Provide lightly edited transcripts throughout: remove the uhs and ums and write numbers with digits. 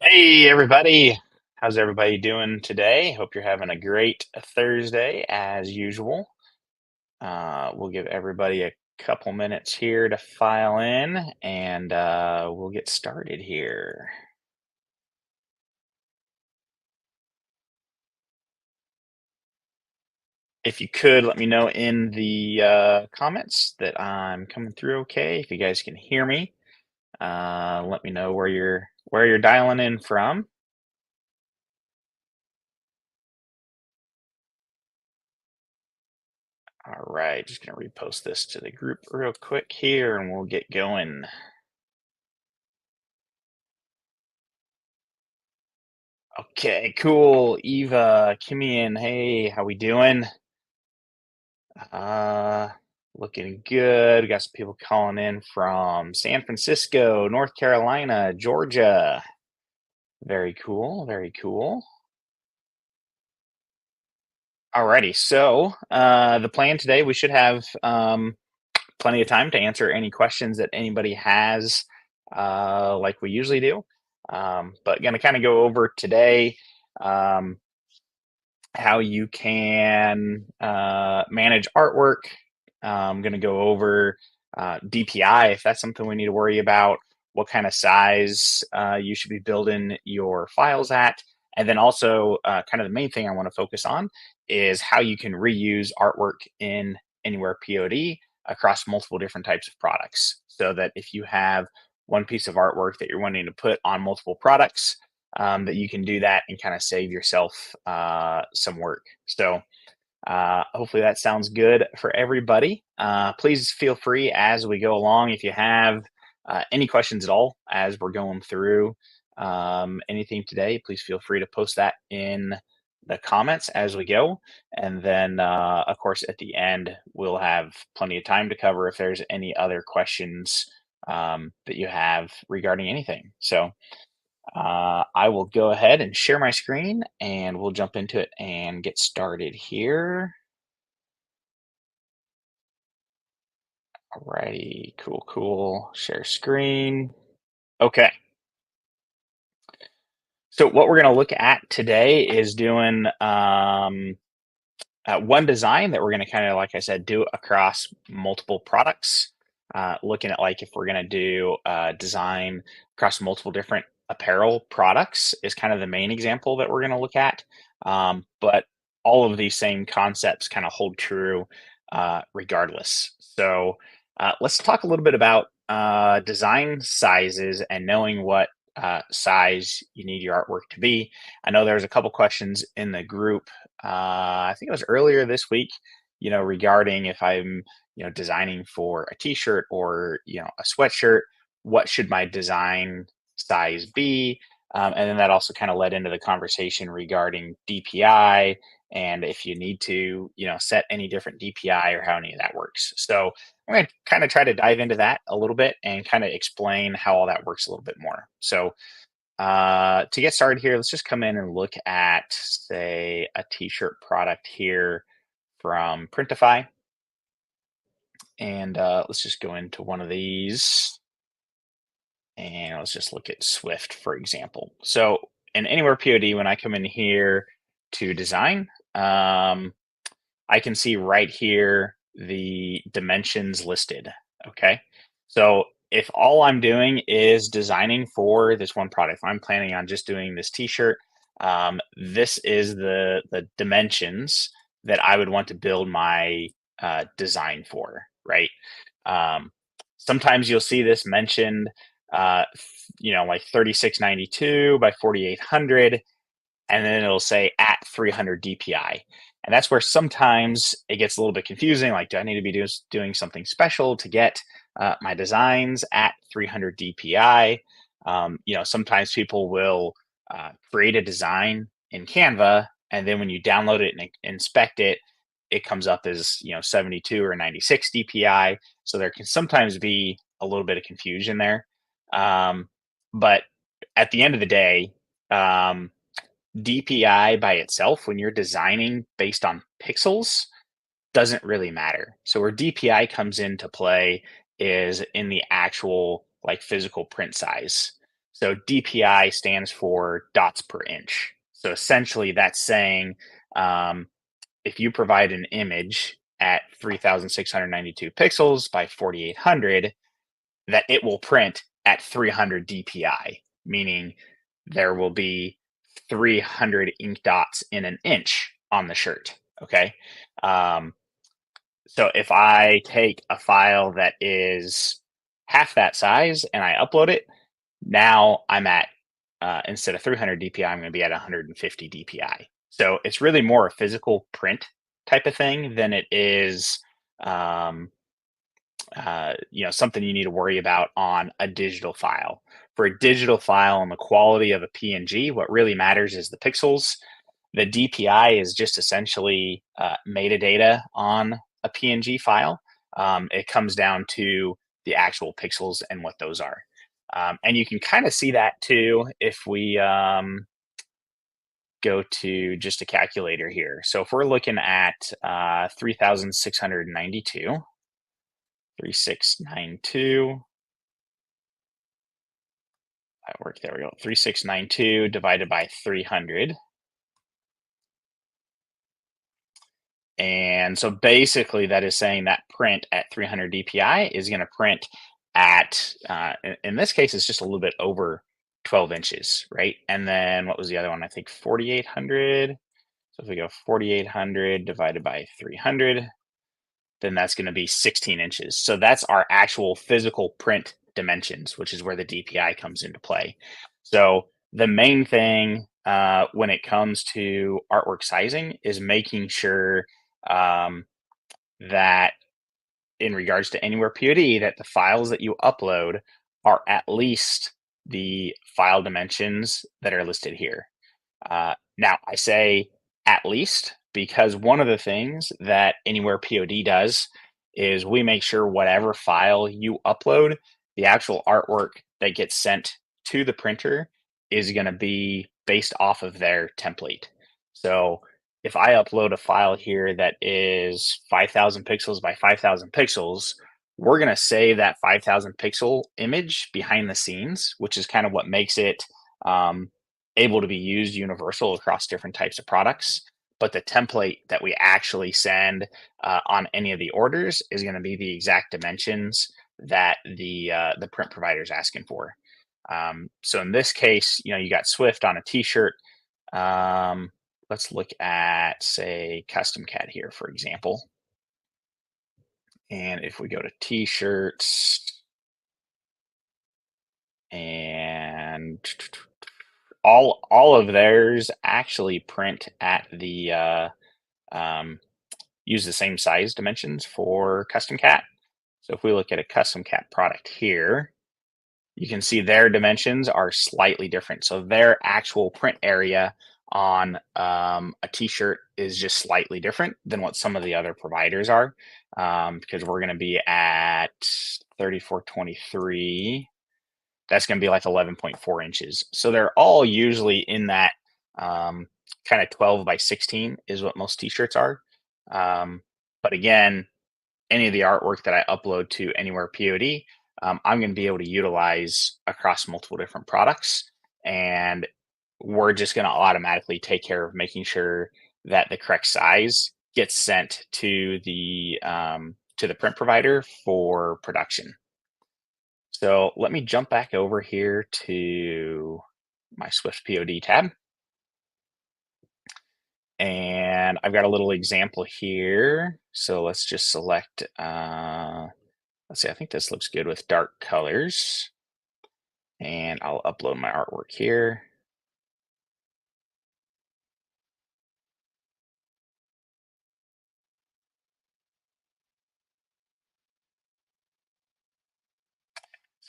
Hey everybody, how's everybody doing today? Hope you're having a great Thursday as usual. We'll give everybody a couple minutes here to file in and we'll get started here. If you could let me know in the comments that I'm coming through okay, if you guys can hear me. Let me know where you're dialing in from. All right, just gonna repost this to the group real quick here and we'll get going. Okay, cool. Eva, Kimian, hey, how we doing? Uh, Looking good. We got some people calling in from San Francisco, North Carolina, Georgia. Very cool, very cool. Alrighty, so the plan today, we should have plenty of time to answer any questions that anybody has, like we usually do. But gonna kind of go over today. Um, how you can manage artwork. I'm going to go over DPI if that's something we need to worry about, what kind of size you should be building your files at. And then also, kind of the main thing I want to focus on is how you can reuse artwork in Anywhere POD across multiple different types of products. So that if you have one piece of artwork that you're wanting to put on multiple products, that you can do that and kind of save yourself some work. So hopefully that sounds good for everybody. Please feel free as we go along if you have any questions at all as we're going through anything today. Please feel free to post that in the comments as we go. And then, of course, at the end, we'll have plenty of time to cover if there's any other questions that you have regarding anything. So, I will go ahead and share my screen and we'll jump into it and get started here. Alrighty, cool, cool. Share screen. Okay, so what we're going to look at today is doing one design that we're going to kind of, like I said, do across multiple products. Looking at like if we're going to do design across multiple different apparel products is kind of the main example that we're going to look at. But all of these same concepts kind of hold true regardless. So let's talk a little bit about design sizes and knowing what size you need your artwork to be. I know there's a couple questions in the group. I think it was earlier this week, regarding if I'm, designing for a t-shirt or, a sweatshirt, what should my design size be? And then that also kind of led into the conversation regarding DPI and if you need to, set any different DPI or how any of that works. So I'm going to kind of try to dive into that a little bit and kind of explain how all that works a little bit more. So to get started here, let's just come in and look at, say, a t-shirt product here from Printify. And let's just go into one of these. And let's just look at Swift, for example. So in Anywhere POD, when I come in here to design, I can see right here the dimensions listed. Okay. So if all I'm doing is designing for this one product, if I'm planning on just doing this t-shirt, this is the dimensions that I would want to build my design for, right? Um, Sometimes you'll see this mentioned, like 3692 by 4800, and then it'll say at 300 DPI. And that's where sometimes it gets a little bit confusing. Like, do I need to be doing something special to get my designs at 300 DPI? Sometimes people will create a design in Canva, and then when you download it and inspect it, it comes up as 72 or 96 DPI. So there can sometimes be a little bit of confusion there. But at the end of the day, um, DPI by itself, when you're designing based on pixels, doesn't really matter. So where DPI comes into play is in the actual like physical print size. So DPI stands for dots per inch. So essentially, that's saying um, if you provide an image at 3,692 pixels by 4,800, that it will print at 300 DPI, meaning there will be 300 ink dots in an inch on the shirt. Okay. Um, so if I take a file that is half that size and I upload it, now I'm at, instead of 300 DPI, I'm going to be at 150 DPI. So it's really more a physical print type of thing than it is, um, something you need to worry about on a digital file. For a digital file and the quality of a PNG, what really matters is the pixels. The DPI is just essentially metadata on a PNG file. It comes down to the actual pixels and what those are. And you can kind of see that too if we go to just a calculator here. So if we're looking at 3,692, 3692, that worked, there we go, 3692 divided by 300. And so basically that is saying that print at 300 DPI is going to print at, in this case, it's just a little bit over 12 inches, right? And then what was the other one? I think 4,800. So if we go 4,800 divided by 300, then that's going to be 16 inches. So that's our actual physical print dimensions, which is where the DPI comes into play. So the main thing when it comes to artwork sizing is making sure um, that in regards to Anywhere POD, that the files that you upload are at least the file dimensions that are listed here. Now, I say at least because one of the things that Anywhere POD does is we make sure whatever file you upload, the actual artwork that gets sent to the printer is going to be based off of their template. So if I upload a file here that is 5,000 pixels by 5,000 pixels, we're going to save that 5,000 pixel image behind the scenes, which is kind of what makes it able to be used universal across different types of products. But the template that we actually send on any of the orders is going to be the exact dimensions that the print provider is asking for. So in this case, you got Swift on a T-shirt. Let's look at, say, Custom Cat here, for example. And if we go to T-shirts and all of theirs actually print at the use the same size dimensions for Custom Cat. So if we look at a Custom Cat product here, you can see their dimensions are slightly different. So their actual print area on a t-shirt is just slightly different than what some of the other providers are, because we're going to be at 3423. That's going to be like 11.4 inches. So they're all usually in that kind of 12 by 16 is what most t-shirts are. But again, any of the artwork that I upload to Anywhere POD, I'm going to be able to utilize across multiple different products. And we're just going to automatically take care of making sure that the correct size gets sent to the print provider for production. So let me jump back over here to my Swift POD tab. And I've got a little example here. So let's just select, let's see, I think this looks good with dark colors. And I'll upload my artwork here.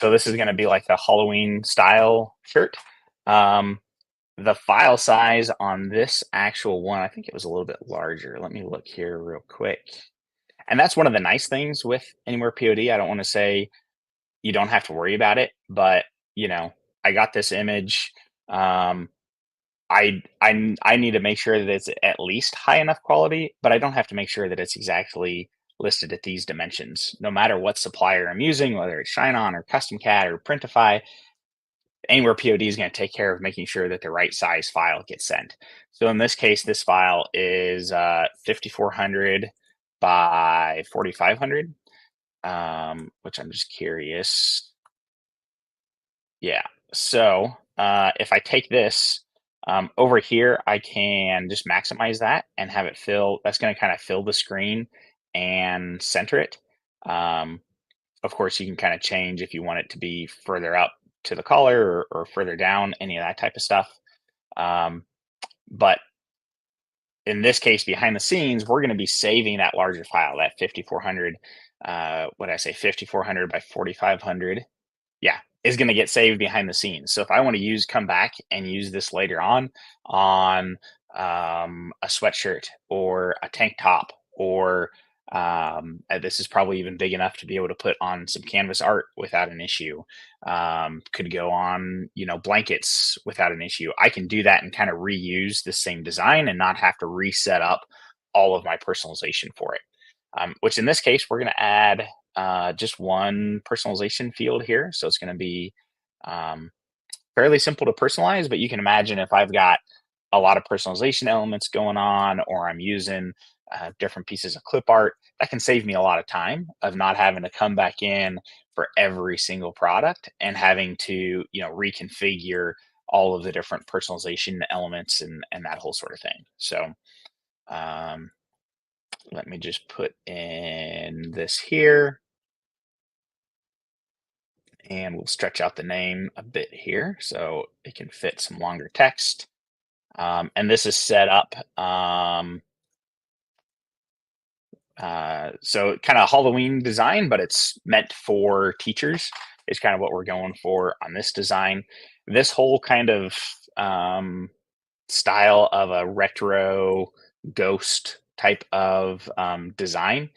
So this is going to be like a Halloween style shirt. The file size on this actual one, I think it was a little bit larger. Let me look here real quick. And that's one of the nice things with Anywhere POD. I don't want to say you don't have to worry about it, but I got this image. I need to make sure that it's at least high enough quality, but I don't have to make sure that it's exactly listed at these dimensions. No matter what supplier I'm using, whether it's Shinon or Custom Cat or Printify, Anywhere POD is going to take care of making sure that the right size file gets sent. So in this case, this file is 5400 by 4500, which I'm just curious. Yeah. So if I take this over here, I can just maximize that and have it fill. That's going to kind of fill the screen and center it. Um, of course, you can kind of change if you want it to be further up to the collar or further down, any of that type of stuff. Um, but in this case, behind the scenes, we're going to be saving that larger file, that 5400. What did I say? 5400 by 4500. Yeah, is going to get saved behind the scenes. So if I want to come back and use this later on a sweatshirt or a tank top, or this is probably even big enough to be able to put on some canvas art without an issue. Could go on, blankets without an issue. I can do that and kind of reuse the same design and not have to reset up all of my personalization for it. Which in this case, we're going to add just one personalization field here. So it's going to be um, fairly simple to personalize, but you can imagine if I've got a lot of personalization elements going on, or I'm using different pieces of clip art, that can save me a lot of time of not having to come back in for every single product and having to, reconfigure all of the different personalization elements and that whole sort of thing. So um, let me just put in this here, and we'll stretch out the name a bit here so it can fit some longer text. And this is set up so kind of Halloween design, but it's meant for teachers is kind of what we're going for on this design. This whole kind of style of a retro ghost type of design.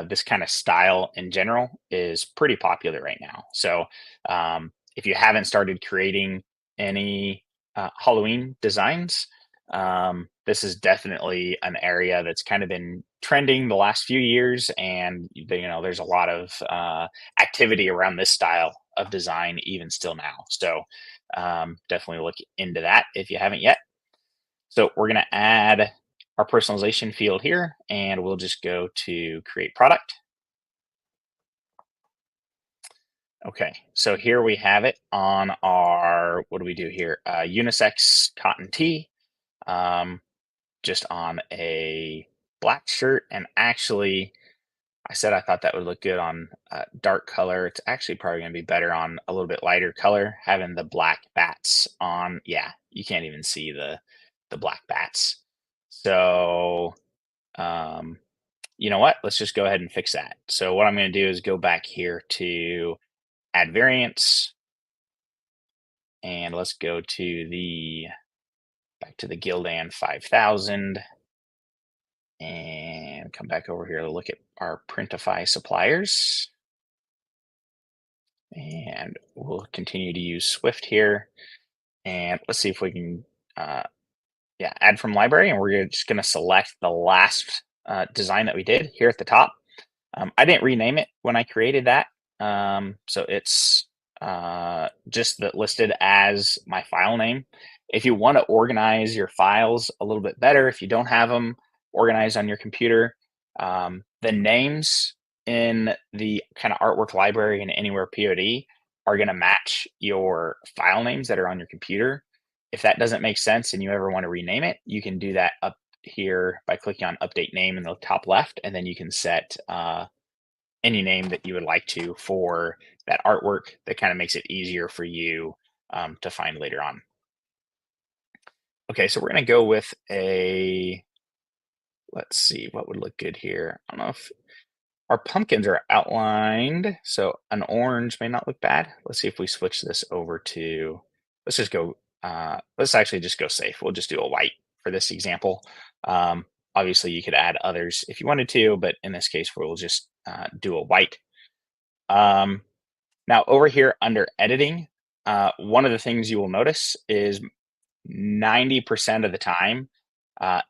This kind of style in general is pretty popular right now. So if you haven't started creating any Halloween designs, this is definitely an area that's kind of been trending the last few years, and there's a lot of activity around this style of design even still now. So definitely look into that if you haven't yet. So we're going to add our personalization field here, and we'll just go to create product. Okay, so here we have it on our, what do we do here? Unisex cotton tee, just on a black shirt. And actually, I said I thought that would look good on dark color. It's actually probably going to be better on a little bit lighter color, having the black bats on. Yeah, you can't even see the black bats. So, um, you know what? Let's just go ahead and fix that. So what I'm going to do is go back here to add variants, and let's go to back to the Gildan 5000, and come back over here to look at our Printify suppliers. And we'll continue to use Swift here. And let's see if we can, add from library. And we're just going to select the last design that we did here at the top. I didn't rename it when I created that. So it's just listed as my file name. If you want to organize your files a little bit better, if you don't have them organized on your computer, the names in the kind of artwork library and anywhere POD are going to match your file names that are on your computer. If that doesn't make sense and you ever want to rename it, you can do that up here by clicking on update name in the top left, and then you can set any name that you would like to for that artwork. That kind of makes it easier for you to find later on. Okay, so we're going to go with let's see what would look good here. I don't know if our pumpkins are outlined, so an orange may not look bad. Let's see if we switch this over to, let's just go, let's actually just go safe. We'll just do a white for this example. Obviously, you could add others if you wanted to, but in this case, we'll just do a white. Now over here under editing, one of the things you will notice is 90% of the time,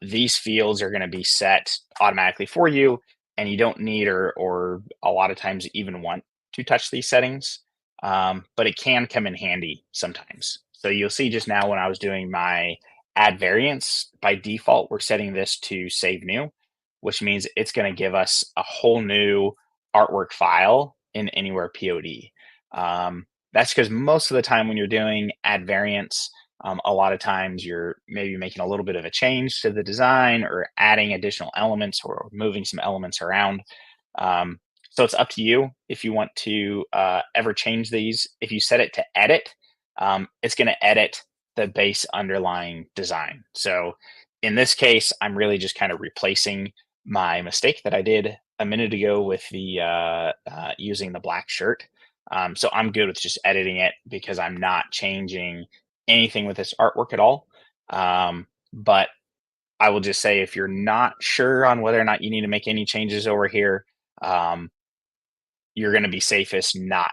these fields are going to be set automatically for you, and you don't need or a lot of times even want to touch these settings. but it can come in handy sometimes. So you'll see just now when I was doing my add variants, by default, we're setting this to save new, which means it's going to give us a whole new artwork file in Anywhere POD. That's because most of the time when you're doing add variants, a lot of times you're maybe making a little bit of a change to the design or adding additional elements or moving some elements around. Um, so it's up to you if you want to ever change these. If you set it to edit, it's going to edit the base underlying design. So in this case, I'm really just kind of replacing my mistake that I did a minute ago with the using the black shirt. So I'm good with just editing it because I'm not changing anything with this artwork at all. But I will just say if you're not sure on whether or not you need to make any changes over here, um, you're going to be safest not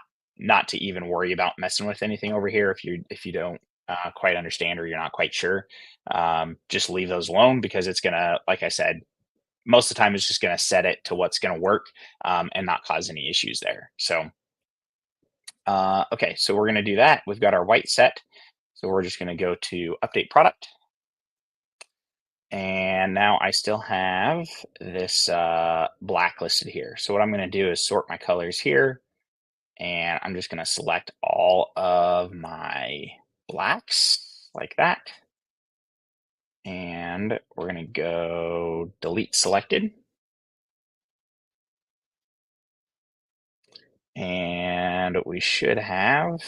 to even worry about messing with anything over here if you don't quite understand or you're not quite sure. Just leave those alone because it's gonna, like I said, most of the time it's just gonna set it to what's gonna work and not cause any issues there. So okay, so we're gonna do that. We've got our white set, so we're just gonna go to update product. And now I still have this black listed here. So what I'm going to do is sort my colors here. And I'm just going to select all of my blacks like that. And we're going to go delete selected. And we should have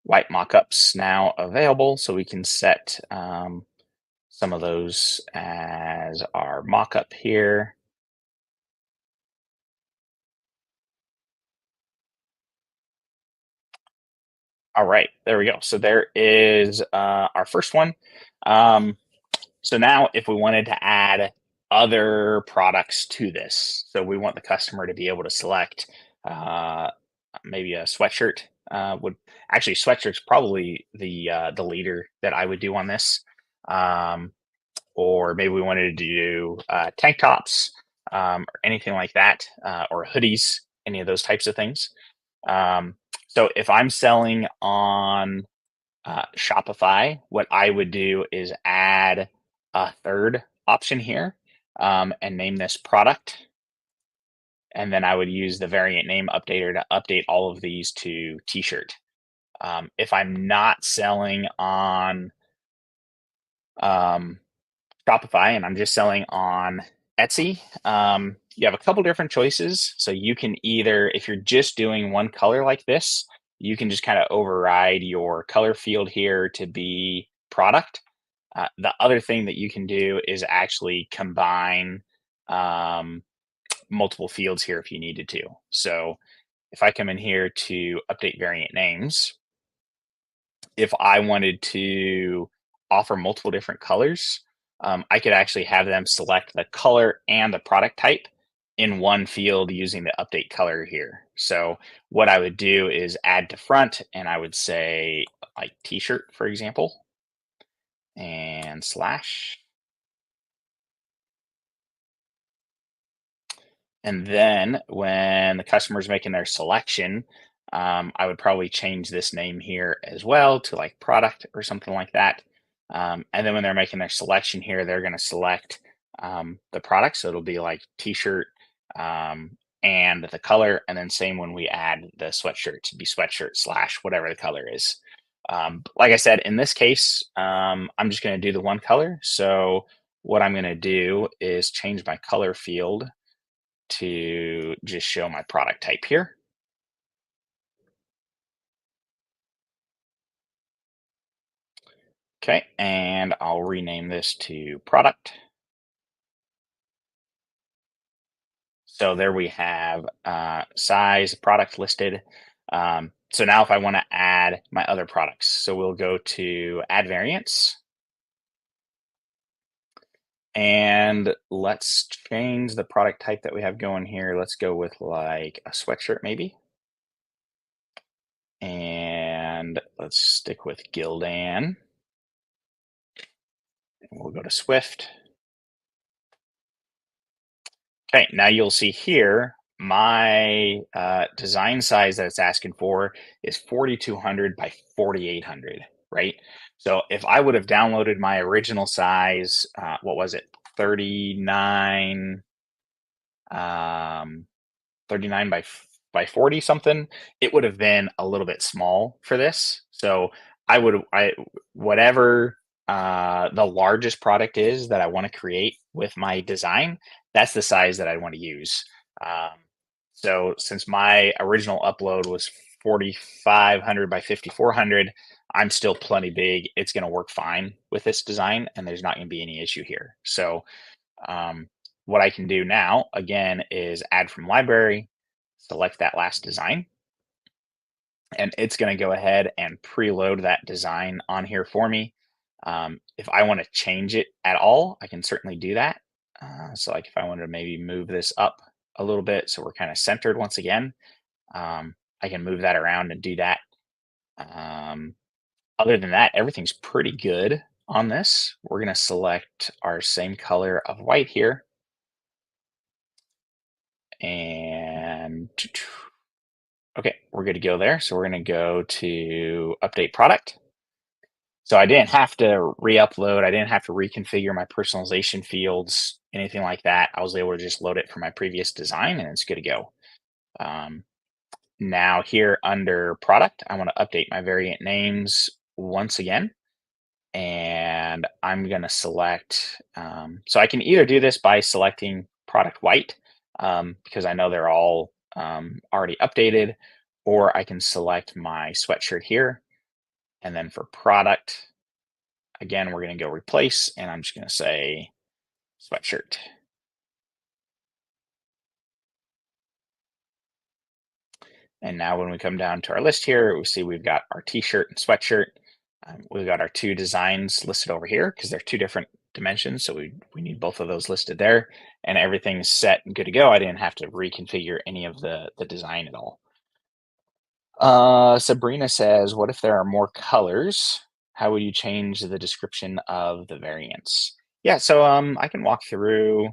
white mockups now available. So we can set some of those as our mockup here. All right, there we go. So there is our first one. Um, so now if we wanted to add other products to this, so we want the customer to be able to select uh, maybe a sweatshirt. Would actually sweatshirt's probably the leader that I would do on this. Um, or maybe we wanted to do tank tops or anything like that, or hoodies, any of those types of things. So if I'm selling on Shopify, what I would do is add a third option here and name this product. And then I would use the variant name updater to update all of these to t-shirt. If I'm not selling on um, Shopify and I'm just selling on Etsy, you have a couple different choices. So you can either, if you're just doing one color like this, you can just kind of override your color field here to be product. The other thing that you can do is actually combine multiple fields here if you needed to. So if I come in here to update variant names, if I wanted to offer multiple different colors, I could actually have them select the color and the product type in one field using the update color here. So what I would do is add to front and I would say like t-shirt, for example, and slash. And then when the customer is making their selection, I would probably change this name here as well to like product or something like that. And then when they're making their selection here, they're going to select the product. So it'll be like t-shirt and the color. And then same when we add the sweatshirt to be sweatshirt slash whatever the color is. Like I said, in this case, I'm just going to do the one color. So what I'm going to do is change my color field to just show my product type here. Okay, and I'll rename this to product. So there we have size, product listed. So now if I want to add my other products, so we'll go to add variants. And let's change the product type that we have going here. Let's go with like a sweatshirt maybe. And let's stick with Gildan. We'll go to Swift. Okay, now you'll see here my design size that it's asking for is 4200 by 4800, right? So if I would have downloaded my original size, what was it? 39, um, 39 by 40 something, it would have been a little bit small for this. So I whatever the largest product is that I want to create with my design, that's the size that I want to use. Um, so since my original upload was 4500 by 5400, I'm still plenty big. It's going to work fine with this design, and there's not going to be any issue here. So um, what I can do now, again, is add from library, select that last design, and it's going to go ahead and preload that design on here for me. If I want to change it at all, I can certainly do that. So like if I wanted to maybe move this up a little bit so we're kind of centered once again, I can move that around and do that. Um, Other than that, everything's pretty good on this. We're going to select our same color of white here. And okay, we're good to go there. So we're going to go to update product. So I didn't have to re-upload. I didn't have to reconfigure my personalization fields, anything like that. I was able to just load it from my previous design and it's good to go. Um, Now here under product, I want to update my variant names once again. And I'm going to select, so I can either do this by selecting product white, because I know they're all already updated, or I can select my sweatshirt here. And then for product, again, we're going to go replace, and I'm just going to say sweatshirt. And now when we come down to our list here, we see we've got our t-shirt and sweatshirt. We've got our two designs listed over here because they're two different dimensions. So we need both of those listed there, and everything's set and good to go. I didn't have to reconfigure any of the design at all. Sabrina says, what if there are more colors? How would you change the description of the variants? Yeah, so I can walk through.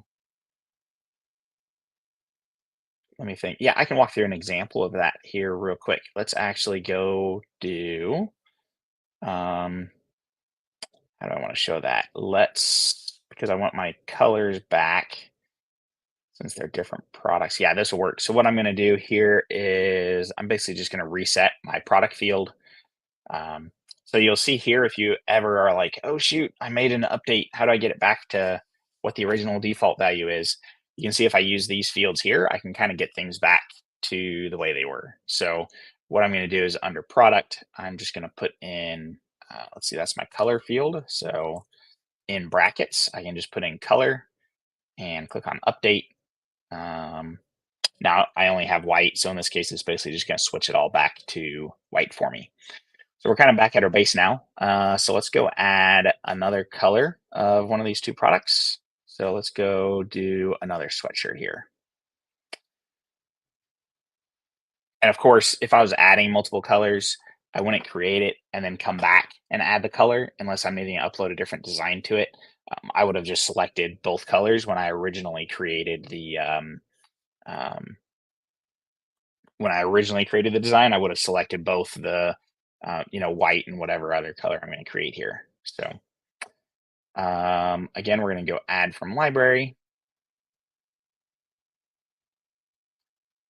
Let me think. Yeah, I can walk through an example of that here real quick. Let's actually go do um how do I want to show that? Let's, because I want my colors back since they're different products. Yeah, this will work. So what I'm going to do here is I'm basically just going to reset my product field. Um, so you'll see here if you ever are like, oh shoot, I made an update. How do I get it back to what the original default value is? You can see if I use these fields here, I can kind of get things back to the way they were. So what I'm going to do is under product, I'm just going to put in, let's see, that's my color field. So in brackets, I can just put in color and click on update. Now I only have white, so in this case, it's basically just going to switch it all back to white for me. So we're kind of back at our base now. So let's go add another color of one of these two products. So let's go do another sweatshirt here. And of course, if I was adding multiple colors, I wouldn't create it and then come back and add the color unless I'm needing to upload a different design to it. I would have just selected both colors when I originally created the um, design. I would have selected both the white and whatever other color I'm going to create here. So again, we're going to go add from library.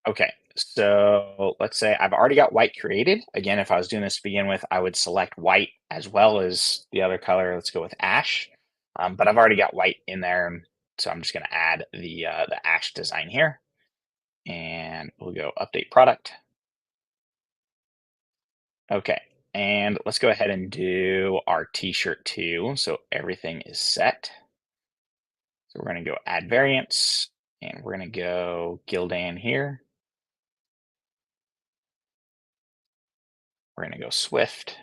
Okay, so let's say I've already got white created. Again, if I was doing this to begin with, I would select white as well as the other color. Let's go with ash. But I've already got white in there, so I'm just going to add the ash design here, and we'll go update product. Okay, and let's go ahead and do our t-shirt too. So everything is set. So we're going to go add variants, and we're going to go Gildan here. We're going to go Swift.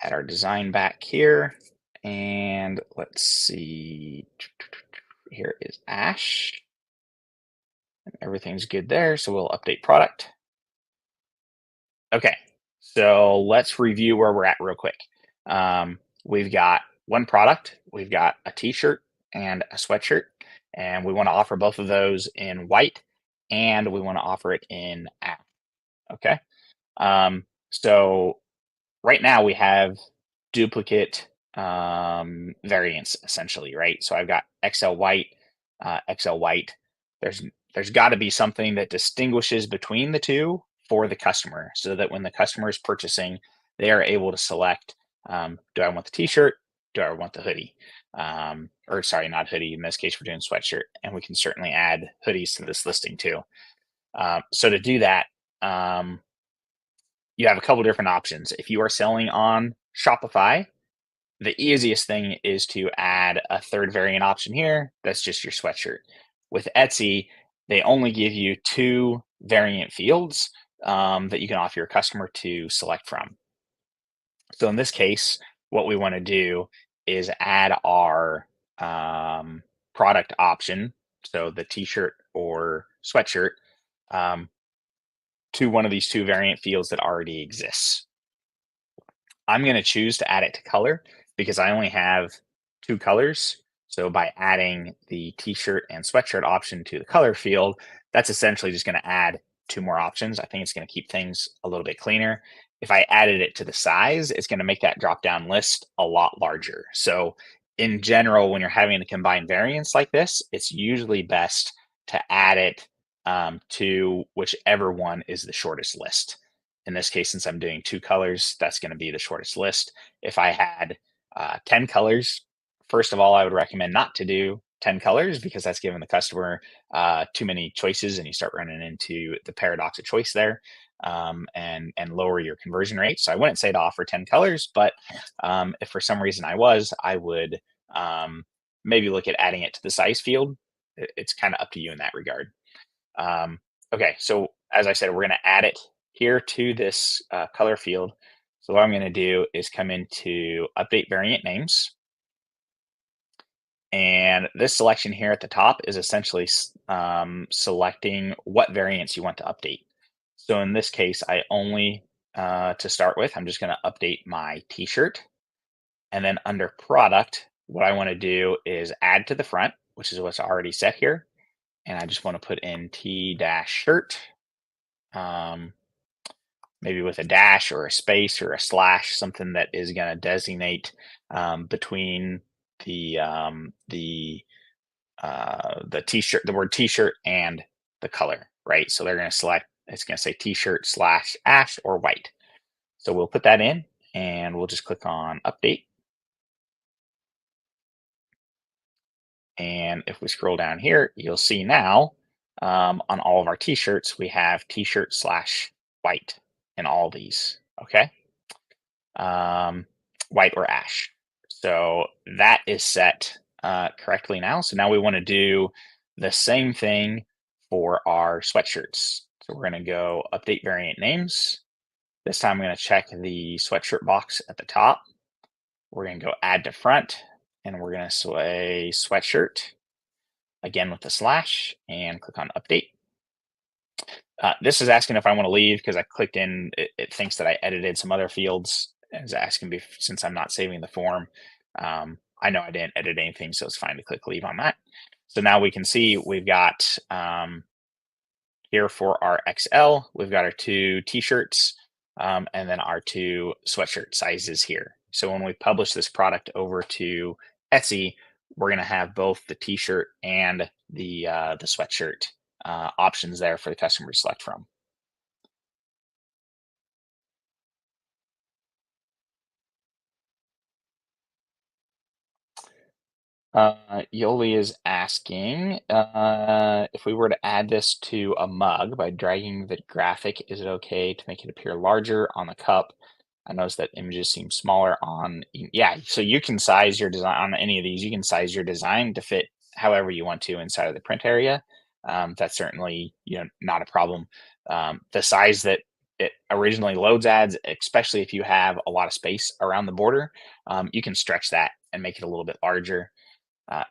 Add our design back here. And let's see. Here is Ash. And everything's good there. So we'll update product. Okay. So let's review where we're at real quick. We've got one product, we've got a t shirt and a sweatshirt. And we want to offer both of those in white, and we want to offer it in ash. Okay. So right now we have duplicate variants essentially, right? So I've got XL white. There's there's got to be something that distinguishes between the two for the customer, so that when the customer is purchasing, they are able to select: do I want the T-shirt? Do I want the hoodie? Or sorry, not hoodie. In this case, we're doing sweatshirt, and we can certainly add hoodies to this listing too. So to do that, um, you have a couple different options. If you are selling on Shopify, the easiest thing is to add a third variant option here. That's just your sweatshirt. With Etsy, they only give you two variant fields that you can offer your customer to select from. So in this case, what we want to do is add our product option, so the t-shirt or sweatshirt, um, to one of these two variant fields that already exists. I'm going to choose to add it to color because I only have two colors. So by adding the t-shirt and sweatshirt option to the color field, that's essentially just going to add two more options. I think it's going to keep things a little bit cleaner. If I added it to the size, it's going to make that drop down list a lot larger. So in general, when you're having to combine variants like this, it's usually best to add it to whichever one is the shortest list. In this case, since I'm doing two colors, that's going to be the shortest list. If I had 10 colors, first of all, I would recommend not to do 10 colors because that's giving the customer too many choices, and you start running into the paradox of choice there, and lower your conversion rate. So I wouldn't say to offer 10 colors, but if for some reason I would maybe look at adding it to the size field. It's kind of up to you in that regard. Um, okay, so as I said, we're going to add it here to this color field. So what I'm going to do is come into update variant names. And this selection here at the top is essentially selecting what variants you want to update. So in this case, I only, to start with, I'm just going to update my t-shirt. And then under product, what I want to do is add to the front, which is what's already set here. And I just want to put in t-shirt. Um, maybe with a dash or a space or a slash, something that is going to designate between the t-shirt, the word t-shirt, and the color, right? So they're going to select. It's going to say t-shirt slash ash or white. So we'll put that in, and we'll just click on update. And if we scroll down here, you'll see now on all of our t-shirts, we have t-shirt slash white in all these. Okay. um, white or ash. So that is set correctly now. So now we want to do the same thing for our sweatshirts. So we're going to go update variant names. This time I'm going to check the sweatshirt box at the top. We're going to go add to front, and we're going to say sweatshirt again with the slash and click on update. This is asking if I want to leave because I clicked in. It thinks that I edited some other fields. It's asking me since I'm not saving the form. I know I didn't edit anything, so it's fine to click leave on that. So now we can see we've got here for our XL, we've got our two t-shirts and then our two sweatshirt sizes here. So when we publish this product over to Etsy, we're going to have both the t-shirt and the sweatshirt options there for the customer to select from. Yoli is asking if we were to add this to a mug by dragging the graphic, is it okay to make it appear larger on the cup? I noticed that images seem smaller on, yeah, so you can size your design on any of these. You can size your design to fit however you want to inside of the print area. That's certainly, not a problem. The size that it originally loads ads, especially if you have a lot of space around the border, you can stretch that and make it a little bit larger.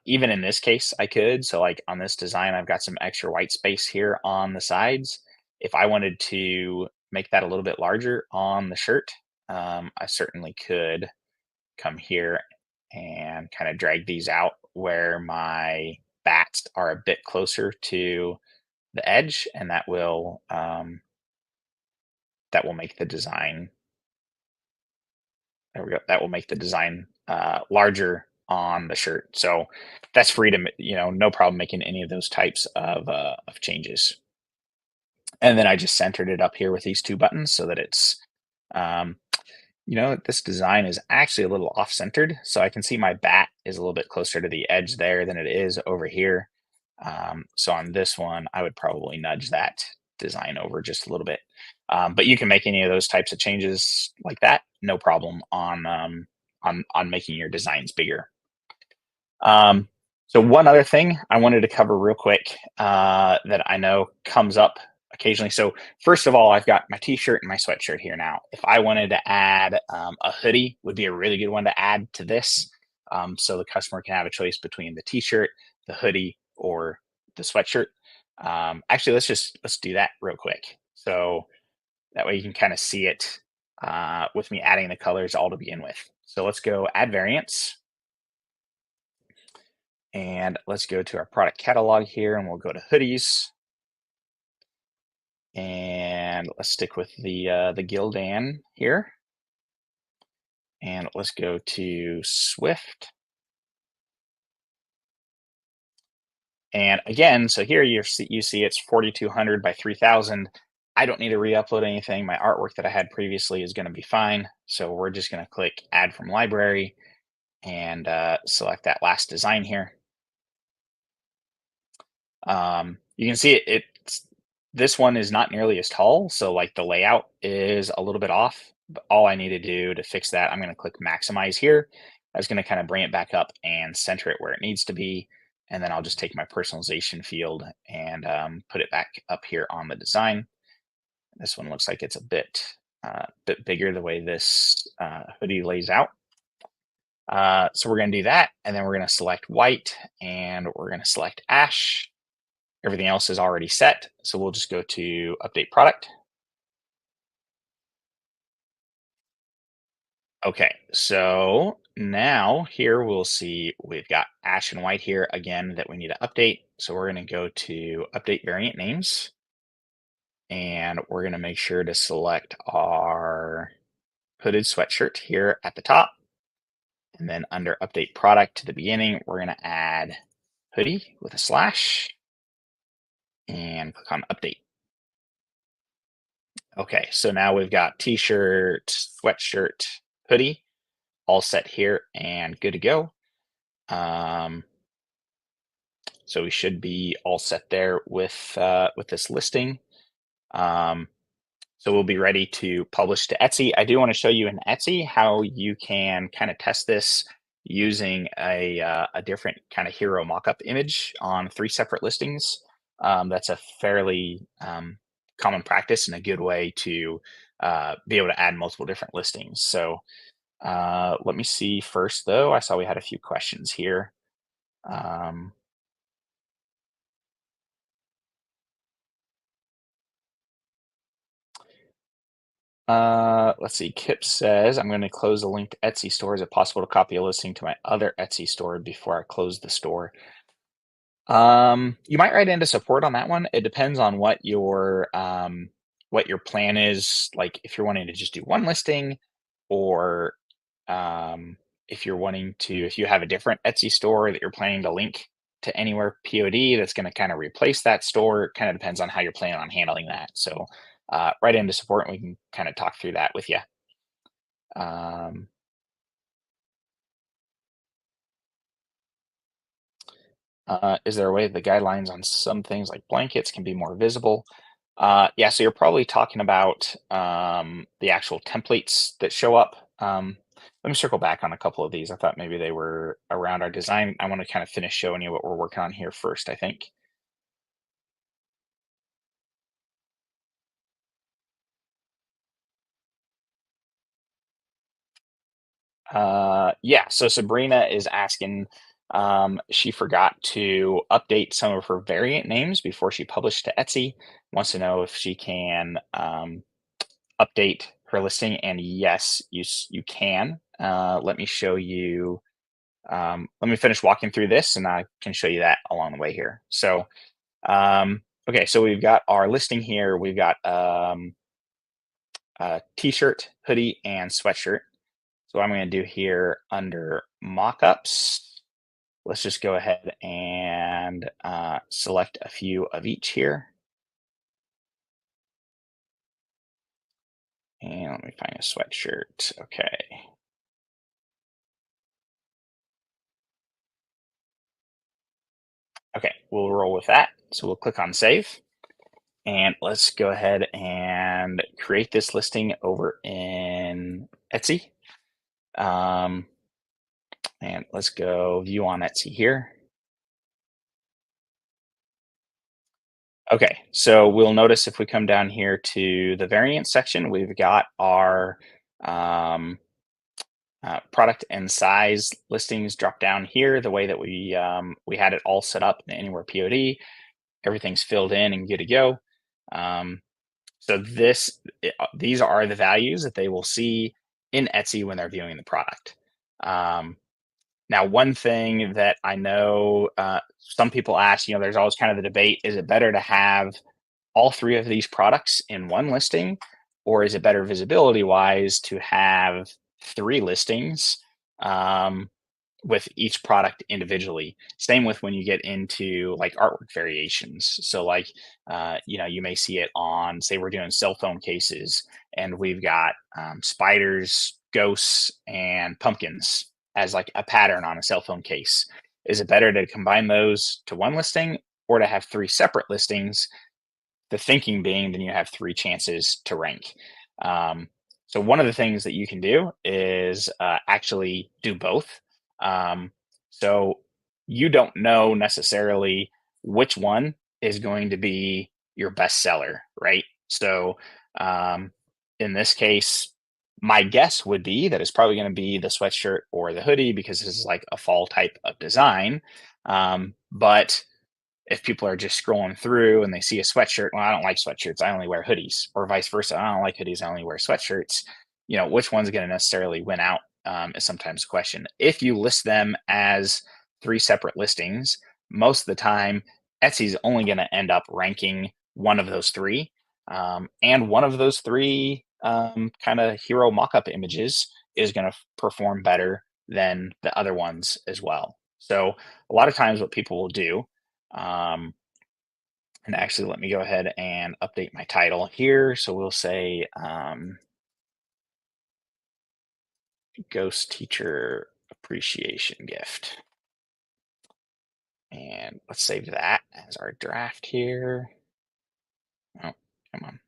Even in this case, I could. So, like on this design, I've got some extra white space here on the sides. If I wanted to make that a little bit larger on the shirt, I certainly could come here and kind of drag these out where my bats are a bit closer to the edge, and that will make the design. There we go. That will make the design larger on the shirt. So that's free to no problem making any of those types of changes. And then I just centered it up here with these two buttons so that it's um, this design is actually a little off-centered, so I can see my bat is a little bit closer to the edge there than it is over here. So on this one, I would probably nudge that design over just a little bit. But you can make any of those types of changes like that, no problem on making your designs bigger. Um, so one other thing I wanted to cover real quick that I know comes up occasionally. So first of all, I've got my t-shirt and my sweatshirt here now. If I wanted to add a hoodie, would be a really good one to add to this. So the customer can have a choice between the t-shirt, the hoodie, or the sweatshirt. Actually, let's do that real quick. So that way you can kind of see it with me adding the colors all to begin with. So let's go add variants. And let's go to our product catalog here and we'll go to hoodies. And let's stick with the Gildan here. And let's go to Swift. And again, so here you see it's 4,200 by 3,000. I don't need to re-upload anything. My artwork that I had previously is going to be fine. So we're just going to click Add from Library and select that last design here. You can see this one is not nearly as tall, so like the layout is a little bit off. But all I need to do to fix that, I'm going to click Maximize here. That's going to kind of bring it back up and center it where it needs to be. And then I'll just take my personalization field and put it back up here on the design. This one looks like it's a bit bigger the way this hoodie lays out. So we're going to do that, and then we're going to select white, and we're going to select ash. Everything else is already set, so we'll just go to update product. Okay, so now here we'll see we've got ash and white here again that we need to update. So we're going to go to update variant names, and we're going to make sure to select our hooded sweatshirt here at the top. And then under update product to the beginning, we're going to add hoodie with a slash and click on update. Okay, so now we've got t-shirt, sweatshirt, hoodie all set here and good to go. So we should be all set there with this listing. So we'll be ready to publish to Etsy. I do want to show you in Etsy how you can kind of test this using a different kind of hero mockup image on 3 separate listings. That's a fairly common practice and a good way to be able to add multiple different listings. So let me see first, though. I saw we had a few questions here. Um, let's see. Kip says, I'm going to close the link to Etsy store. Is it possible to copy a listing to my other Etsy store before I close the store? You might write into support on that one. It depends on what your plan is. Like if you're wanting to just do one listing, or if you have a different Etsy store that you're planning to link to anywhere POD that's going to kind of replace that store. It kind of depends on how you're planning on handling that. So write into support and we can kind of talk through that with you. Um, is there a way the guidelines on some things like blankets can be more visible? Yeah, so you're probably talking about the actual templates that show up. Let me circle back on a couple of these. I thought maybe they were around our design. I want to kind of finish showing you what we're working on here first, I think. Yeah, so Sabrina is asking, she forgot to update some of her variant names before she published to Etsy. Wants to know if she can update her listing. And yes, you can. Let me show you let me finish walking through this and I can show you that along the way here. So, okay, so we've got our listing here. We've got a t-shirt, hoodie, and sweatshirt. So what I'm going to do here under mockups, let's just go ahead and select a few of each here. And let me find a sweatshirt. Okay. Okay, we'll roll with that. So we'll click on save. And let's go ahead and create this listing over in Etsy. Um, and let's go view on Etsy here. Okay, so we'll notice if we come down here to the variant section, we've got our um, product and size listings drop down here the way that we had it all set up in Anywhere POD. Everything's filled in and good to go. Um, so these are the values that they will see in Etsy when they're viewing the product. Now, one thing that I know some people ask, there's always kind of the debate: is it better to have all three of these products in one listing, or is it better visibility wise to have three listings um, with each product individually? Same with when you get into like artwork variations. So, like, you may see it on, say, we're doing cell phone cases, and we've got spiders, ghosts, and pumpkins as like a pattern on a cell phone case. Is it better to combine those to one listing or to have three separate listings? The thinking being, then you have three chances to rank. Um, so one of the things that you can do is actually do both. Um, so you don't know necessarily which one is going to be your best seller, right? So um, in this case, my guess would be that it's probably going to be the sweatshirt or the hoodie because this is like a fall type of design. But if people are just scrolling through and they see a sweatshirt, well, I don't like sweatshirts, I only wear hoodies, or vice versa, I don't like hoodies, I only wear sweatshirts. Which one's going to necessarily win out is sometimes a question. If you list them as three separate listings, most of the time, Etsy's only going to end up ranking one of those three. And one of those three kind of hero mock-up images is going to perform better than the other ones as well. So a lot of times what people will do, um, and actually, let me go ahead and update my title here. So we'll say Ghost Teacher Appreciation Gift. And let's save that as our draft here. Oh, come on.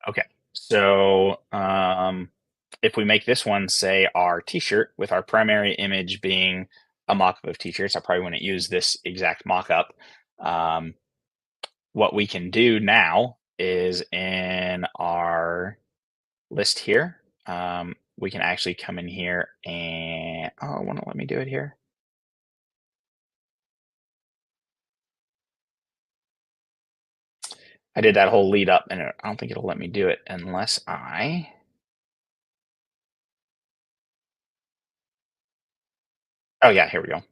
Okay. So if we make this one say our t-shirt with our primary image being a mock-up of t-shirts, I probably wouldn't use this exact mock-up. Um, what we can do now is in our list here, we can actually come in here and, oh, it won't let me do it here. I did that whole lead up and I don't think it'll let me do it unless oh yeah, here we go.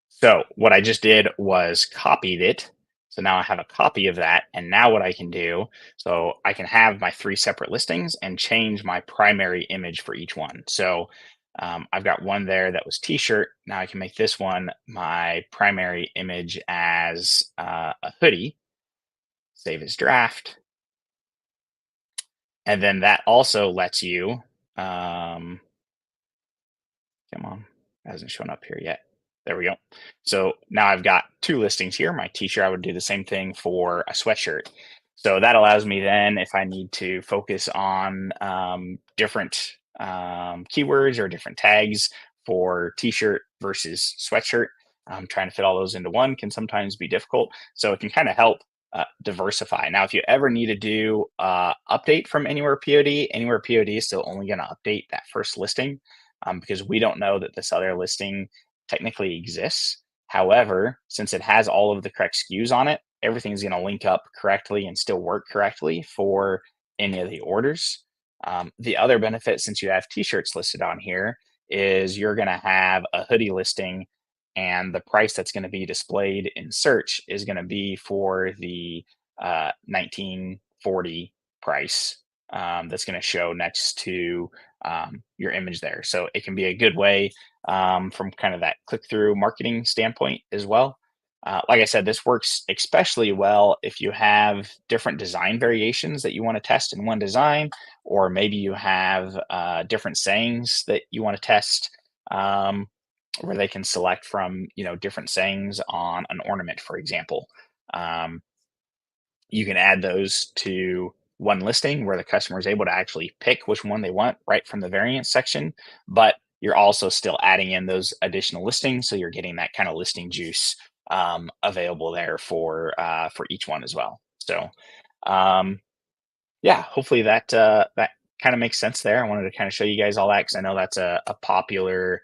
So what I just did was copied it. So now I have a copy of that. And now what I can do, so I can have my three separate listings and change my primary image for each one. So I've got one there that was t-shirt. Now I can make this one my primary image as a hoodie, save as draft. And then that also lets you, um, come on, it hasn't shown up here yet. There we go. So now I've got two listings here. My t-shirt, I would do the same thing for a sweatshirt. So that allows me then, if I need to focus on different keywords or different tags for t-shirt versus sweatshirt, trying to fit all those into one can sometimes be difficult. So it can kind of help diversify. Now, if you ever need to do update from Anywhere POD, Anywhere POD is still only going to update that first listing because we don't know that this other listing technically exists. However, since it has all of the correct SKUs on it, everything's going to link up correctly and still work correctly for any of the orders. The other benefit, since you have t-shirts listed on here, is you're going to have a hoodie listing, and the price that's going to be displayed in search is going to be for the 1940 price, that's going to show next to your image there. So it can be a good way, from kind of that click through marketing standpoint as well. Like I said, this works especially well if you have different design variations that you want to test in one design, or maybe you have different sayings that you want to test, um, where they can select from, different sayings on an ornament, for example. Um, you can add those to one listing where the customer is able to actually pick which one they want right from the variant section, but you're also still adding in those additional listings, so you're getting that kind of listing juice, available there for each one as well. So, um, yeah, hopefully that kind of makes sense there. I wanted to kind of show you guys all that because I know that's a popular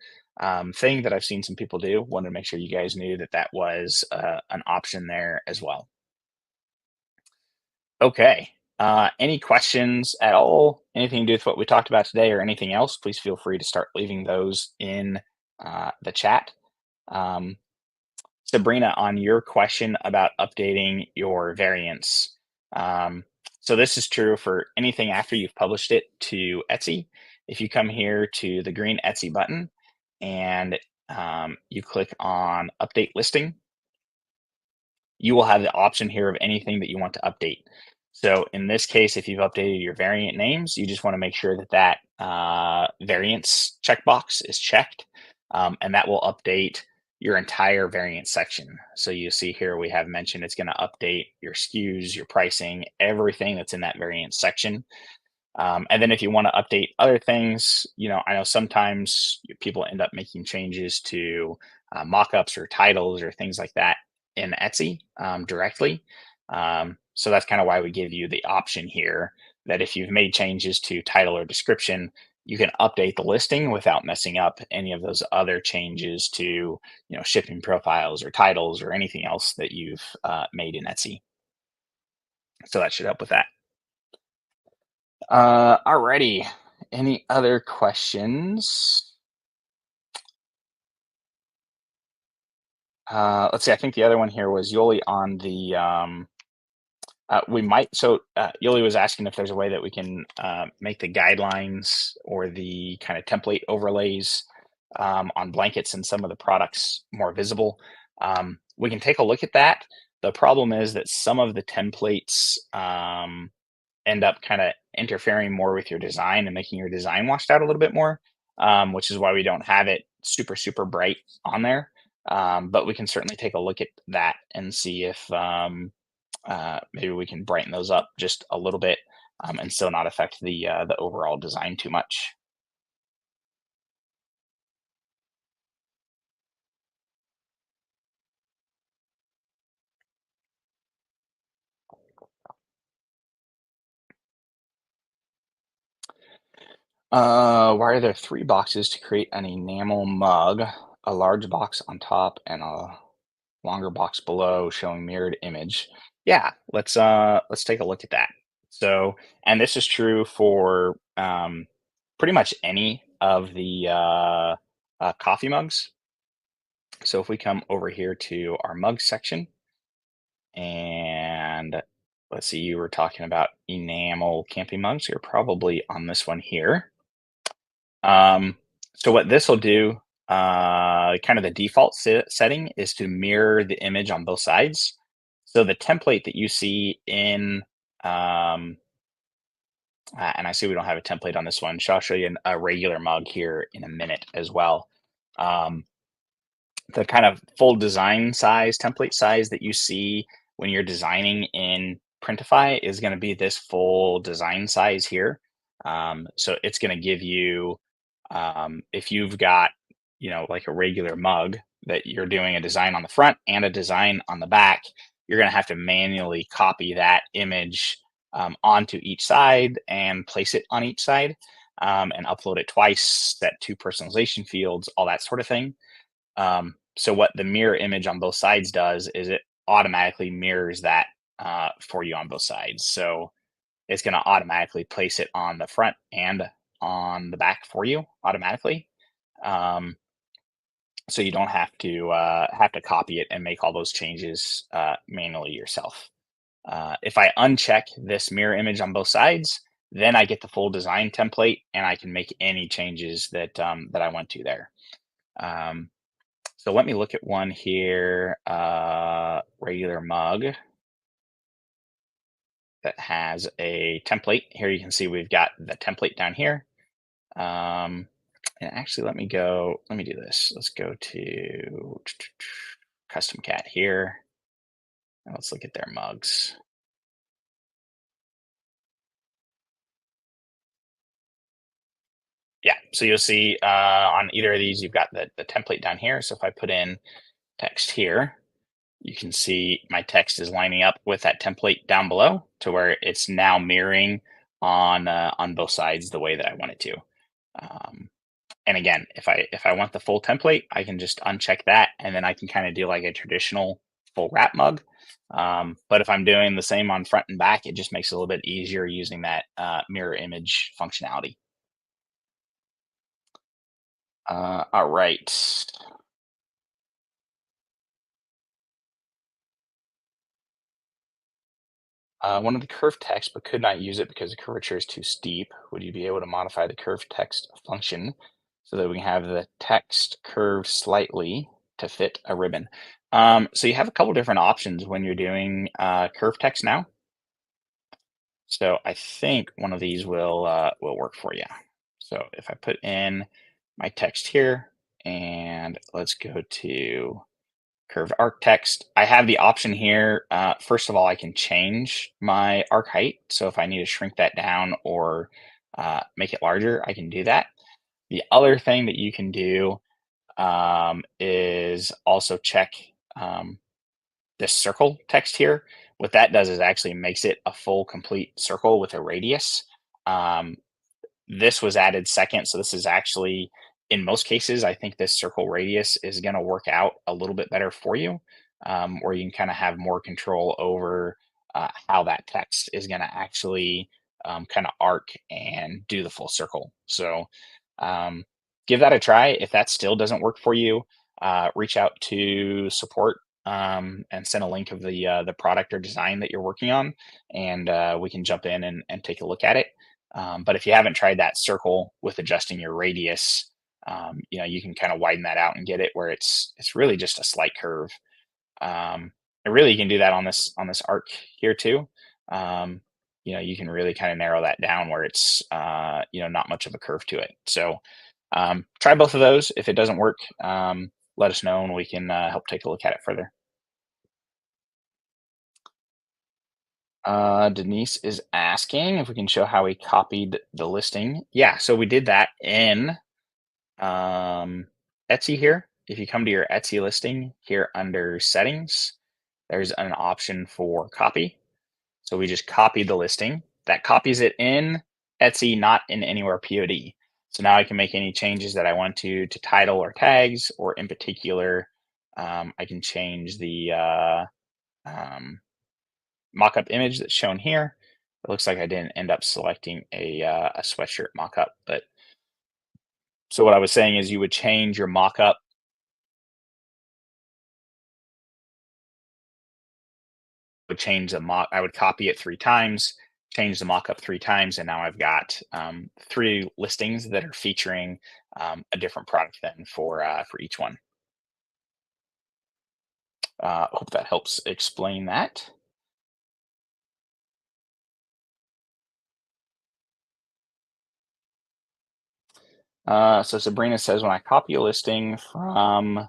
thing that I've seen some people do. Wanted to make sure you guys knew that that was an option there as well. Okay. Any questions at all? Anything to do with what we talked about today or anything else? Please feel free to start leaving those in the chat. Um, Sabrina, on your question about updating your variants. Um, so this is true for anything after you've published it to Etsy. If you come here to the green Etsy button and you click on update listing, you will have the option here of anything that you want to update. So in this case, if you've updated your variant names, you just want to make sure that variants checkbox is checked, and that will update your entire variant section. So you see here we have mentioned it's going to update your SKUs, your pricing, everything that's in that variant section. And then if you want to update other things, I know sometimes people end up making changes to mockups or titles or things like that in Etsy directly. So that's kind of why we give you the option here that if you've made changes to title or description, you can update the listing without messing up any of those other changes to, shipping profiles or titles or anything else that you've made in Etsy. So that should help with that. Alrighty. Any other questions? Let's see. I think the other one here was Yoli on the. We might. So Yoli was asking if there's a way that we can make the guidelines or the kind of template overlays on blankets and some of the products more visible. We can take a look at that. The problem is that some of the templates end up kind of interfering more with your design and making your design washed out a little bit more, which is why we don't have it super, super bright on there. But we can certainly take a look at that and see if maybe we can brighten those up just a little bit, and still not affect the overall design too much. Why are there three boxes to create an enamel mug? A large box on top and a longer box below showing mirrored image. Yeah, let's take a look at that. So, and this is true for pretty much any of the coffee mugs. So if we come over here to our mug section, and let's see, you were talking about enamel camping mugs. You're probably on this one here. So what this will do, kind of the default setting is to mirror the image on both sides. So the template that you see in, and I see we don't have a template on this one, so I'll show you a regular mug here in a minute as well. Um, the kind of full design size, template size that you see when you're designing in Printify is going to be this full design size here. So it's going to give you, if you've got, like a regular mug that you're doing a design on the front and a design on the back, you're going to have to manually copy that image onto each side and place it on each side, and upload it twice, set two personalization fields, all that sort of thing. So what the mirror image on both sides does is it automatically mirrors that for you on both sides. So it's going to automatically place it on the front and on the back for you automatically. Um, so you don't have to copy it and make all those changes manually yourself. If I uncheck this mirror image on both sides, then I get the full design template and I can make any changes that I want to there. Um, so let me look at one here, regular mug that has a template. Here you can see we've got the template down here. Um, and actually, let me do this. Let's go to Custom Cat here. And let's look at their mugs. Yeah, so you'll see on either of these, you've got the template down here. So if I put in text here, you can see my text is lining up with that template down below to where it's now mirroring on both sides the way that I want it to. Um, and again, if I want the full template, I can just uncheck that, and then I can kind of do like a traditional full wrap mug. But if I'm doing the same on front and back, it just makes it a little bit easier using that mirror image functionality. All right. One of the curved text, but could not use it because the curvature is too steep. Would you be able to modify the curved text function so that we can have the text curve slightly to fit a ribbon? So you have a couple different options when you're doing curved text now. So I think one of these will work for you. So if I put in my text here and let's go to curved arc text. I have the option here. First of all, I can change my arc height. So if I need to shrink that down or make it larger, I can do that. The other thing that you can do is also check this circle text here. What that does is actually makes it a full complete circle with a radius. Um, this was added second, so this is actually, in most cases, I think this circle radius is going to work out a little bit better for you, where you can kind of have more control over how that text is going to actually kind of arc and do the full circle. So um, give that a try. If that still doesn't work for you, reach out to support and send a link of the product or design that you're working on, and we can jump in and take a look at it. But if you haven't tried that circle with adjusting your radius, you can kind of widen that out and get it where it's really just a slight curve. And really, you can do that on this arc here too. Um, you can really kind of narrow that down where it's not much of a curve to it. So try both of those. If it doesn't work, let us know and we can help take a look at it further. Denise is asking if we can show how we copied the listing. Yeah, so we did that in um, Etsy here. If you come to your Etsy listing here under settings, there's an option for copy. So we just copied the listing. That copies it in Etsy, not in Anywhere POD. So now I can make any changes that I want to title or tags, or in particular, I can change the um, mock-up image that's shown here. It looks like I didn't end up selecting a sweatshirt mock-up, but so what I was saying is you would change your mock-up, would change the mock, I would copy it 3 times, change the mock-up 3 times, and now I've got 3 listings that are featuring a different product then for each one. Hope that helps explain that. So Sabrina says, when I copy a listing from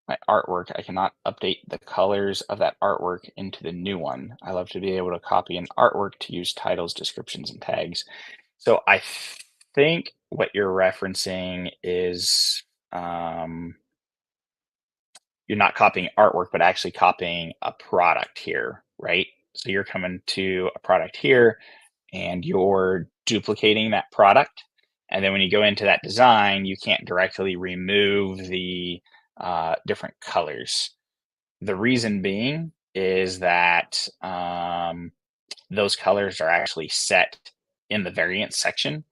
my artwork, I cannot update the colors of that artwork into the new one. I love to be able to copy an artwork to use titles, descriptions, and tags. So I think what you're referencing is you're not copying artwork, but actually copying a product here, right? So you're coming to a product here and you're duplicating that product. And then when you go into that design, you can't directly remove the different colors. The reason being is that those colors are actually set in the variants section.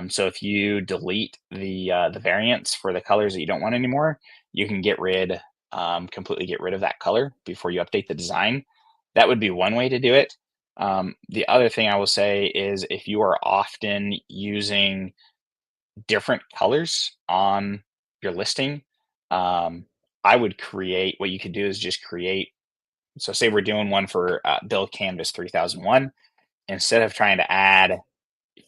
So if you delete the variants for the colors that you don't want anymore, you can completely get rid of that color before you update the design. That would be one way to do it. The other thing I will say is if you are often using different colors on your listing, um, I would create what you could do is just create. So, say we're doing one for Bill Canvas 3001. Instead of trying to add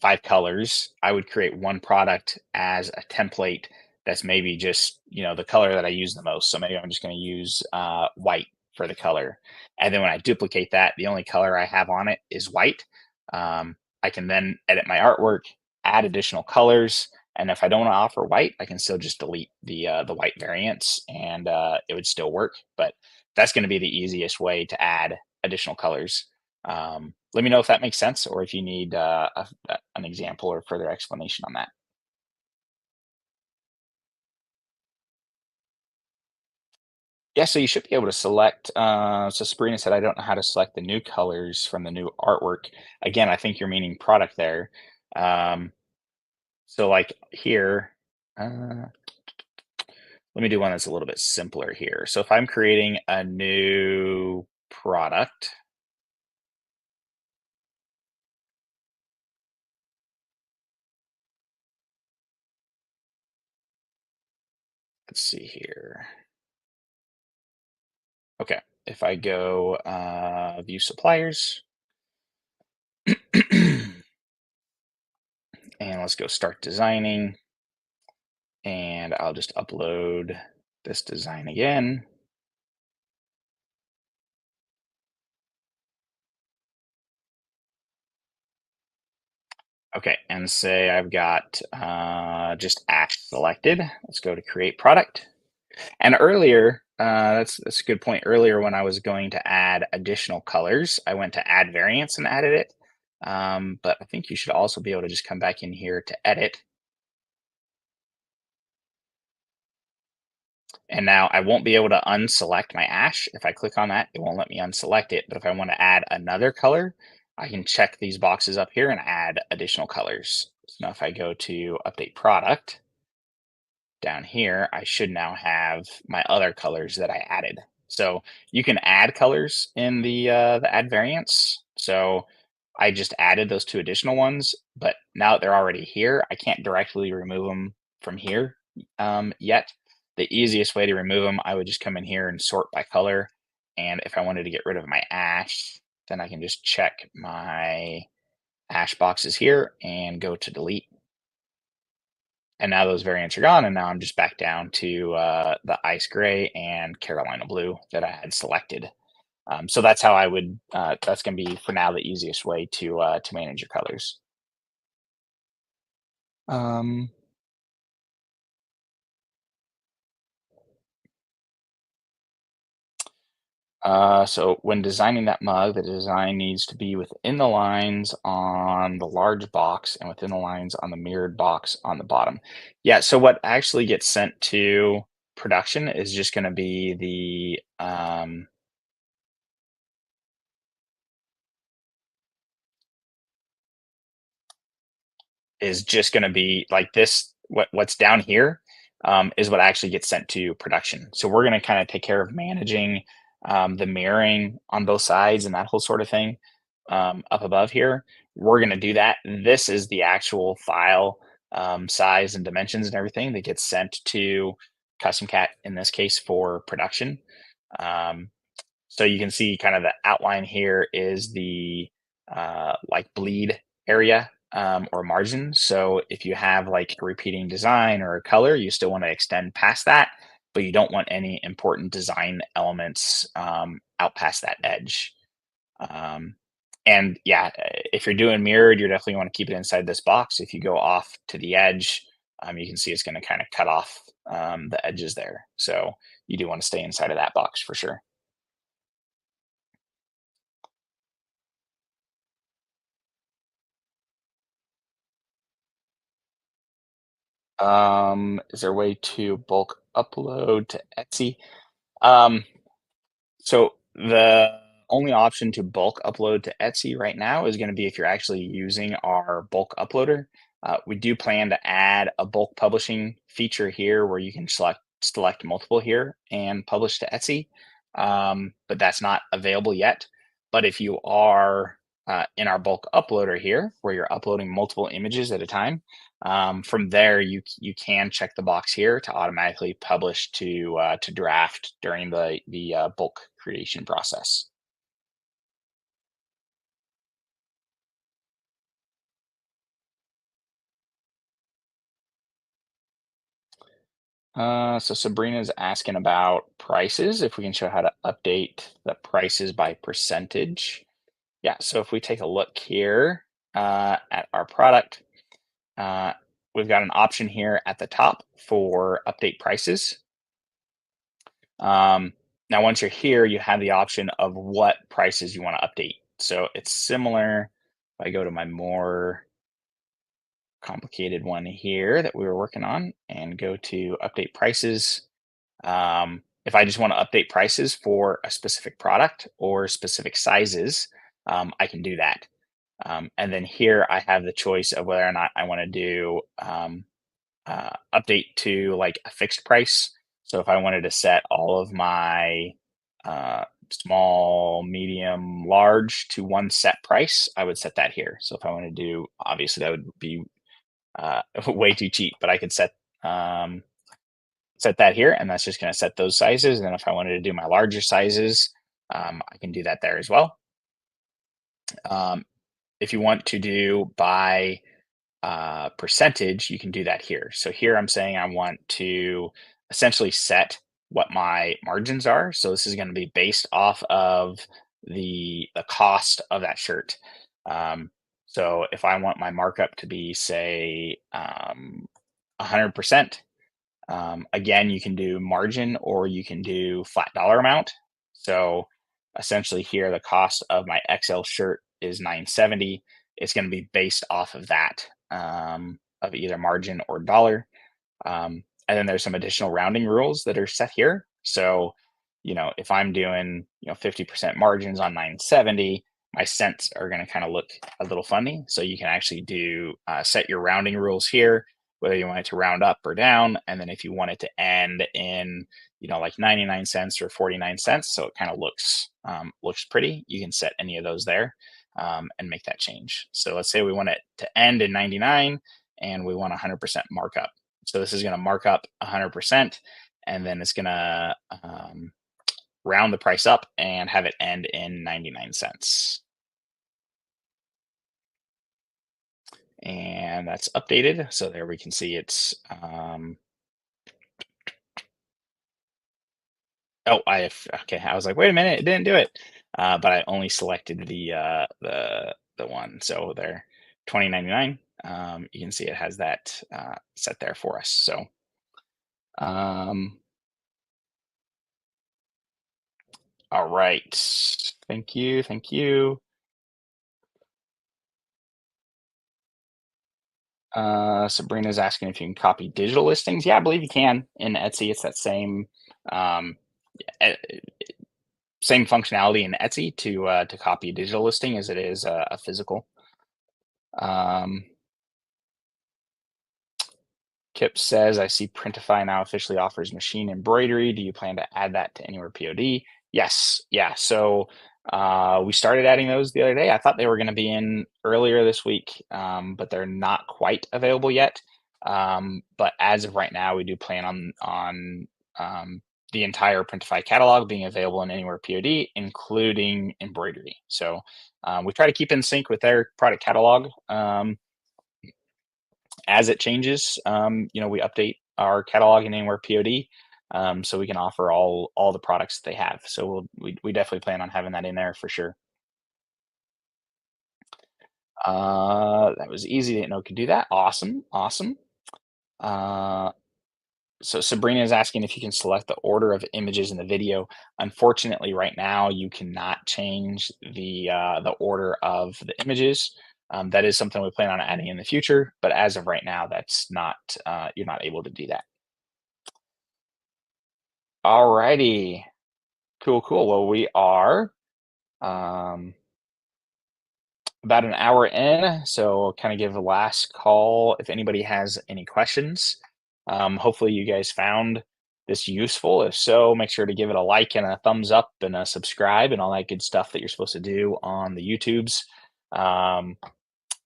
5 colors, I would create one product as a template that's maybe just, the color that I use the most. So maybe I'm just going to use white for the color. And then when I duplicate that, the only color I have on it is white. I can then edit my artwork, add additional colors. And if I don't want to offer white, I can still just delete the white variants and it would still work. But that's going to be the easiest way to add additional colors. Let me know if that makes sense or if you need an example or further explanation on that. Yeah, so you should be able to select. So Sabrina said, I don't know how to select the new colors from the new artwork. Again, I think you're meaning product there. Um, so like here, uh, let me do one that's a little bit simpler here. So if I'm creating a new product, let's see here. Okay, if I go view suppliers, and let's go start designing. And I'll just upload this design again. Okay, and say I've got just Ash selected. Let's go to create product. And earlier, that's a good point. Earlier, when I was going to add additional colors, I went to add variants and added it. But I think you should also be able to just come back in here to edit. And now I won't be able to unselect my ash. If I click on that, it won't let me unselect it. But if I want to add another color, I can check these boxes up here and add additional colors. So now if I go to update product down here, I should now have my other colors that I added. So you can add colors in the add variants. So I just added those 2 additional ones, but now that they're already here, I can't directly remove them from here yet. The easiest way to remove them, I would just come in here and sort by color. And if I wanted to get rid of my ash, then I can just check my ash boxes here and go to delete. And now those variants are gone, and now I'm just back down to the ice gray and Carolina blue that I had selected. So that's how I would. That's going to be for now the easiest way to manage your colors. Um, so when designing that mug, the design needs to be within the lines on the large box and within the lines on the mirrored box on the bottom. Yeah. So what actually gets sent to production is just going to be like this. What's down here is what actually gets sent to production. So we're going to kind of take care of managing the mirroring on both sides and that whole sort of thing up above here. We're going to do that. This is the actual file size and dimensions and everything that gets sent to Custom Cat in this case for production. Um, so you can see kind of the outline here is the like bleed area or margin. So if you have like a repeating design or a color, you still want to extend past that, but you don't want any important design elements out past that edge. Um, and yeah, if you're doing mirrored, you definitely want to keep it inside this box. If you go off to the edge, you can see it's going to kind of cut off the edges there. So you do want to stay inside of that box for sure. Is there a way to bulk upload to Etsy? Um, so the Only option to bulk upload to Etsy right now is going to be if you're actually using our bulk uploader. We do plan to add a bulk publishing feature here where you can select multiple here and publish to Etsy, but that's not available yet. But if you are in our bulk uploader here, where you're uploading multiple images at a time, from there you can check the box here to automatically publish to draft during the bulk creation process. So Sabrina's asking about prices, if we can show how to update the prices by percentage. Yeah, so if we take a look here at our product, uh, we've got an option here at the top for update prices. Now, once you're here, you have the option of what prices you want to update. So it's similar. If I go to my more complicated one here that we were working on and go to update prices, if I just want to update prices for a specific product or specific sizes, I can do that. And then here I have the choice of whether or not I want to do update to like a fixed price. So if I wanted to set all of my small, medium, large to one set price, I would set that here. So if I want to do, obviously that would be way too cheap, but I could um, set that here, and that's just going to set those sizes. And then if I wanted to do my larger sizes, I can do that there as well. Um, if you want to do by percentage, you can do that here. So here I'm saying I want to essentially set what my margins are. So this is going to be based off of the cost of that shirt. So if I want my markup to be say 100%, again, you can do margin or you can do flat dollar amount. So essentially here, the cost of my XL shirt is 970. It's going to be based off of that, of either margin or dollar. And then there's some additional rounding rules that are set here. So, if I'm doing, 50% margins on 970, my cents are going to kind of look a little funny. So you can actually do set your rounding rules here, whether you want it to round up or down. And then if you want it to end in, like 99 cents or 49 cents, so it kind of looks pretty, you can set any of those there and make that change. So let's say we want it to end in 99 and we want 100% markup. So this is going to mark up 100%, and then it's going to round the price up and have it end in 99 cents. And that's updated. So there we can see it's, oh, okay. I was like, wait a minute, it didn't do it. But I only selected the one. So there, 20.99. You can see it has that set there for us. So, all right. Thank you. Thank you. Sabrina's asking if you can copy digital listings. Yeah, I believe you can in Etsy. It's that um, e- same functionality in Etsy to copy a digital listing as it is a physical. Um, Kip says, I see Printify now officially offers machine embroidery. Do you plan to add that to Anywhere POD? Yes. Yeah. So we started adding those the other day. I thought they were going to be in earlier this week, but they're not quite available yet. But as of right now, we do plan on the entire Printify catalog being available in Anywhere POD, including embroidery. So we try to keep in sync with their product catalog. As it changes, we update our catalog in Anywhere POD, so we can offer all the products that they have. So we definitely plan on having that in there for sure. That was easy. Didn't know it could do that. Awesome, awesome. Uh, so Sabrina is asking if you can select the order of images in the video. Unfortunately, right now you cannot change the order of the images. That is something we plan on adding in the future, but as of right now, that's not you're not able to do that. All righty, cool, cool. Well, we are um, about an hour in, so I'll kind of give a last call if anybody has any questions. Hopefully, you guys found this useful. If so, make sure to give it a like and a thumbs up and a subscribe and all that good stuff that you're supposed to do on the YouTubes. Um,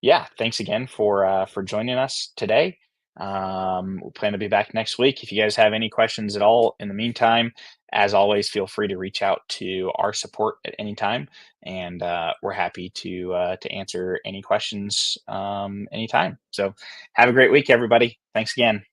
yeah, thanks again for joining us today. We plan to be back next week. If you guys have any questions at all in the meantime, as always, feel free to reach out to our support at any time, and we're happy to answer any questions anytime. So, have a great week, everybody. Thanks again.